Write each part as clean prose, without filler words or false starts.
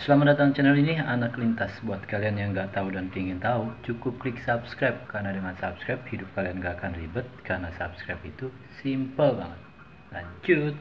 Selamat datang channel ini Anak Lintas. Buat kalian yang nggak tahu dan ingin tahu, cukup klik subscribe. Karena dengan subscribe hidup kalian nggak akan ribet. Karena subscribe itu simple banget. Lanjut.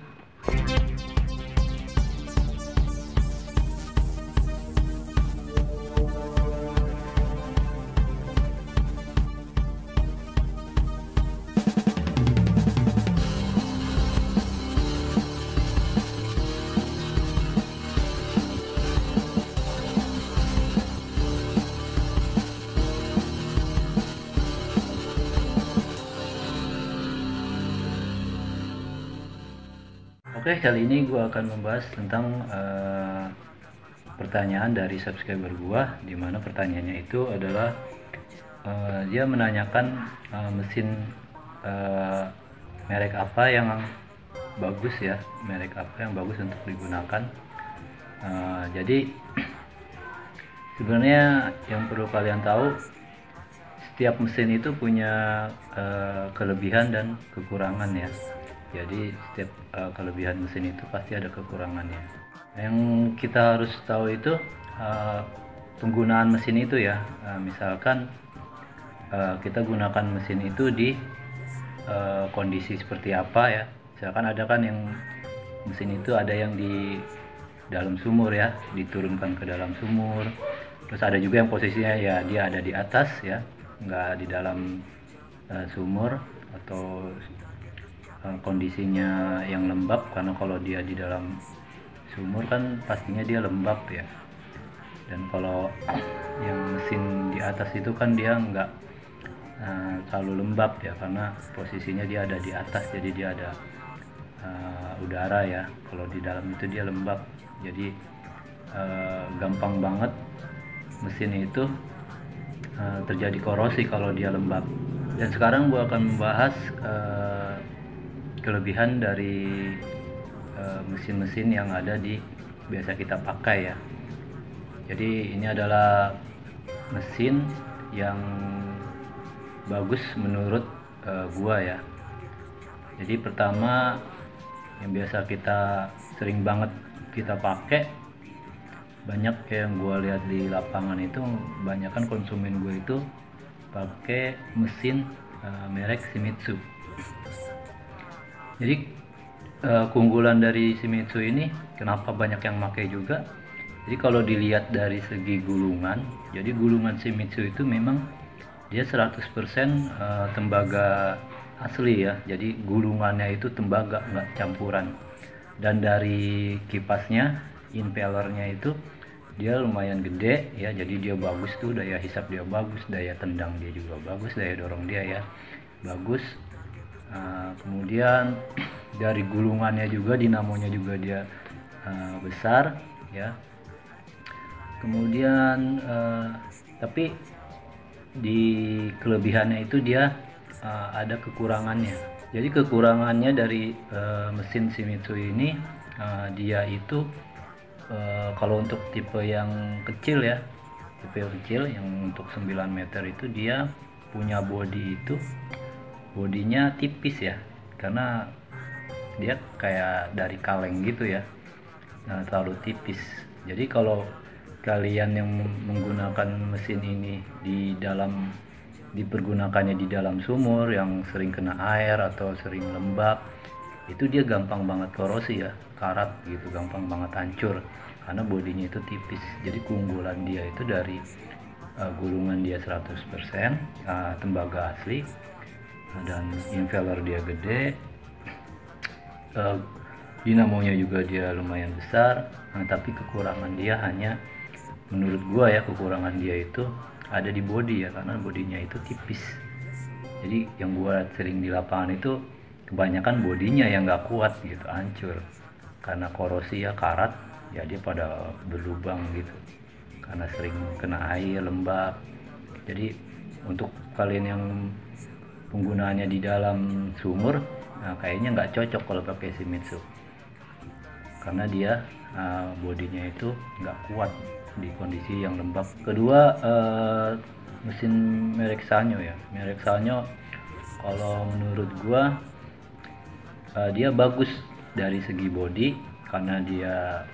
Oke, kali ini gue akan membahas tentang pertanyaan dari subscriber gue, dimana pertanyaannya itu adalah dia menanyakan mesin merek apa yang bagus ya, merek apa yang bagus untuk digunakan. Jadi sebenarnya yang perlu kalian tahu, setiap mesin itu punya kelebihan dan kekurangan ya. Jadi setiap kelebihan mesin itu pasti ada kekurangannya. Yang kita harus tahu itu penggunaan mesin itu ya. Misalkan kita gunakan mesin itu di kondisi seperti apa ya. Misalkan ada kan yang mesin itu ada yang di dalam sumur ya, diturunkan ke dalam sumur. Terus ada juga yang posisinya ya dia ada di atas ya, nggak di dalam sumur, atau kondisinya yang lembab, karena kalau dia di dalam sumur kan pastinya dia lembab ya. Dan kalau yang mesin di atas itu kan dia nggak terlalu lembab ya, karena posisinya dia ada di atas, jadi dia ada udara ya. Kalau di dalam itu dia lembab, jadi gampang banget mesin itu terjadi korosi kalau dia lembab. Dan sekarang gua akan membahas kelebihan dari mesin-mesin yang ada di biasa kita pakai ya. Jadi ini adalah mesin yang bagus menurut gua ya. Jadi pertama, yang biasa kita sering banget kita pakai, banyak yang gua lihat di lapangan itu, banyak kan konsumen gue itu pakai mesin merek Shimizu. Jadi keunggulan dari Shimizu ini kenapa banyak yang pakai juga, jadi kalau dilihat dari segi gulungan, jadi gulungan Shimizu itu memang dia 100% tembaga asli ya. Jadi gulungannya itu tembaga, nggak campuran. Dan dari kipasnya, impellernya itu dia lumayan gede ya, jadi dia bagus tuh, daya hisap dia bagus, daya tendang dia juga bagus, daya dorong dia ya bagus. Kemudian dari gulungannya juga, dinamonya juga dia besar ya. Kemudian tapi di kelebihannya itu dia ada kekurangannya. Jadi kekurangannya dari mesin Shimizu ini, dia itu kalau untuk tipe yang kecil ya, tipe yang kecil yang untuk 9 meter itu, dia punya bodi itu, bodinya tipis ya, karena dia kayak dari kaleng gitu ya, terlalu tipis. Jadi kalau kalian yang menggunakan mesin ini dipergunakannya di dalam sumur yang sering kena air atau sering lembab, itu dia gampang banget korosi ya, karat gitu, gampang banget hancur karena bodinya itu tipis. Jadi keunggulan dia itu dari gulungan dia 100% tembaga asli, dan impeller dia gede, dinamonya juga dia lumayan besar. Tapi kekurangan dia hanya, menurut gua ya, kekurangan dia itu ada di bodi ya, karena bodinya itu tipis. Jadi yang gua sering di lapangan itu kebanyakan bodinya yang nggak kuat gitu, hancur karena korosi ya, karat ya, dia pada berlubang gitu karena sering kena air, lembab. Jadi untuk kalian yang penggunaannya di dalam sumur, kayaknya nggak cocok kalau pakai Shimizu, karena dia bodinya itu nggak kuat di kondisi yang lembab. Kedua, mesin merek Sanyo ya. Merek Sanyo kalau menurut gua dia bagus dari segi bodi, karena dia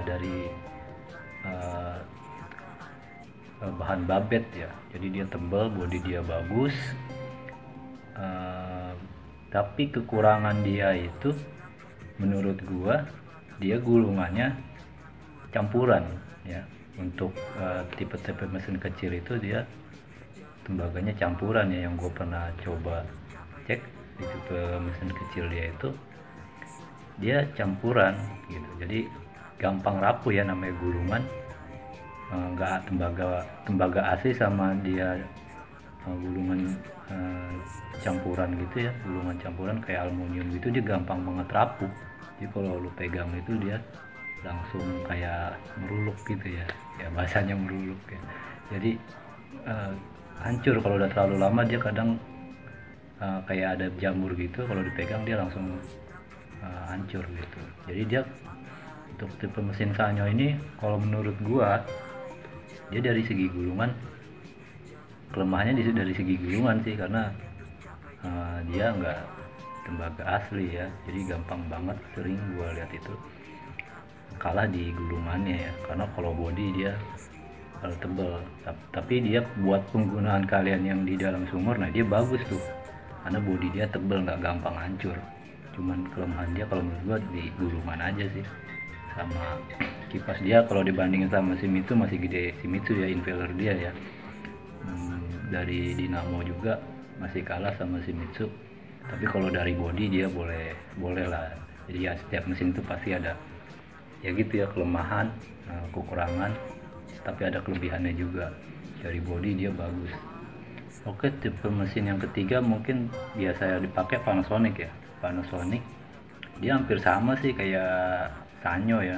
dari bahan babet ya, jadi dia tebal, bodi dia bagus. Tapi kekurangan dia itu menurut gua, dia gulungannya campuran ya. Untuk tipe-tipe mesin kecil itu dia tembaganya campuran ya, yang gue pernah coba cek di tipe mesin kecil dia campuran gitu, jadi gampang rapuh ya, namanya gulungan. Nggak tembaga asli sama dia gulungan campuran gitu ya, gulungan campuran kayak aluminium gitu, dia gampang banget rapuh. Jadi kalau lu pegang itu dia langsung kayak meruluk gitu ya, bahasanya meruluk ya. Jadi hancur kalau udah terlalu lama, dia kadang kayak ada jamur gitu, kalau dipegang dia langsung hancur gitu. Jadi dia untuk tipe mesin Sanyo ini kalau menurut gua, dia dari segi gulungan, kelemahannya dari segi gulungan sih, karena dia nggak tembaga asli ya, jadi gampang banget, sering gua lihat itu kalah di gulungannya ya. Karena kalau body dia tebal, tapi dia buat penggunaan kalian yang di dalam sumur, nah dia bagus tuh, karena body dia tebal, nggak gampang hancur. Cuman kelemahan dia kalau menurut gua di gulungan aja sih. Sama kipas dia kalau dibandingin sama Shimizu masih gede Shimizu ya, impeller dia ya. Dari dinamo juga masih kalah sama Shimizu, tapi kalau dari body dia boleh lah. Jadi ya setiap mesin itu pasti ada ya gitu ya, kelemahan, kekurangan, tapi ada kelebihannya juga. Dari body dia bagus. Oke, tipe mesin yang ketiga mungkin biasa dipakai Panasonic ya. Panasonic dia hampir sama sih kayak Sanyo ya.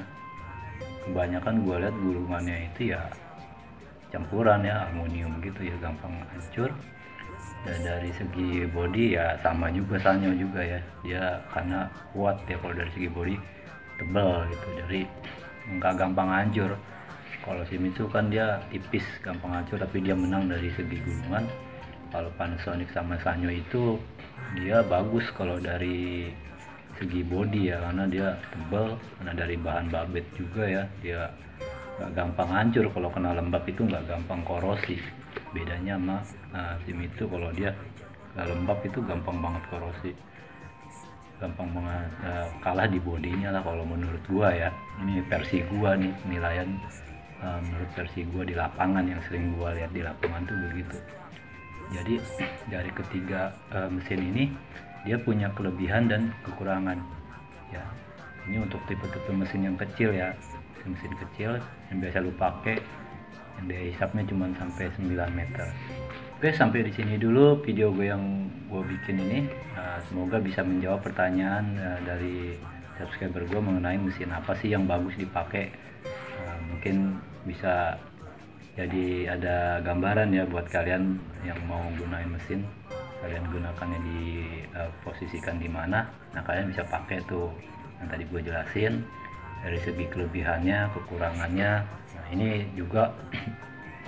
Kebanyakan gue lihat gulungannya itu ya campuran ya, aluminium gitu ya, gampang hancur. Dan dari segi body ya sama juga Sanyo juga ya, dia karena kuat ya, kalau dari segi body tebal gitu, jadi nggak gampang hancur. Kalau Shimizu kan dia tipis, gampang hancur, tapi dia menang dari segi gulungan. Kalau Panasonic sama Sanyo itu dia bagus kalau dari segi body ya, karena dia tebal, karena dari bahan babet juga ya, dia nggak gampang hancur. Kalau kena lembab itu nggak gampang korosi, bedanya sama Shimizu, kalau dia lembab itu gampang banget korosi, gampang banget kalah di bodinya lah kalau menurut gua ya. Ini versi gua nih, penilaian menurut versi gua di lapangan, yang sering gua lihat di lapangan tuh begitu. Jadi dari ketiga mesin ini dia punya kelebihan dan kekurangan ya. Ini untuk tipe-tipe mesin yang kecil ya, mesin kecil yang biasa lu pakai, yang daya hisapnya cuma sampai 9 meter. Oke, sampai di sini dulu video gue yang gue bikin ini. Semoga bisa menjawab pertanyaan dari subscriber gue mengenai mesin apa sih yang bagus dipakai. Mungkin bisa jadi ada gambaran ya buat kalian yang mau gunain mesin, kalian gunakannya di posisikan di mana. Nah, kalian bisa pakai tuh yang tadi gue jelasin dari segi kelebihannya, kekurangannya. Nah, ini juga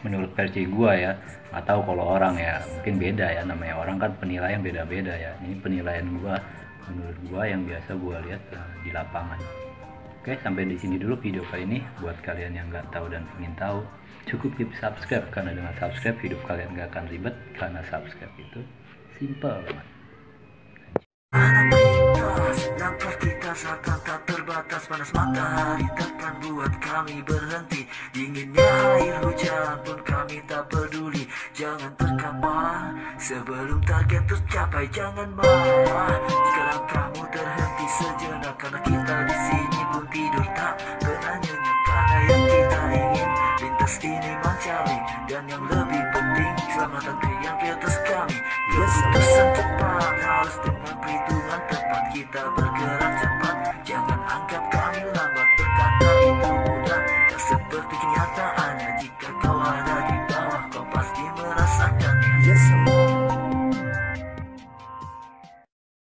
menurut versi gue ya, atau kalau orang ya mungkin beda ya, namanya orang kan penilaian beda-beda ya. Ini penilaian gue, menurut gue yang biasa gue lihat di lapangan. Oke, sampai di sini dulu video kali ini. Buat kalian yang nggak tahu dan ingin tahu, cukup klik subscribe, karena dengan subscribe hidup kalian nggak akan ribet, karena subscribe itu simple banget. Langkah kita seakan tak terbatas, panas matahari takkan buat kami berhenti. Dinginnya air hujan pun kami tak peduli. Jangan terkapar sebelum target tercapai. Jangan marah jika langkahmu terhenti sejenak, karena kita di sini pun tidur tak pernah nyenyak. Karena yang kita ingin lintas ini mencari, dan yang lebih penting keselamatan kita.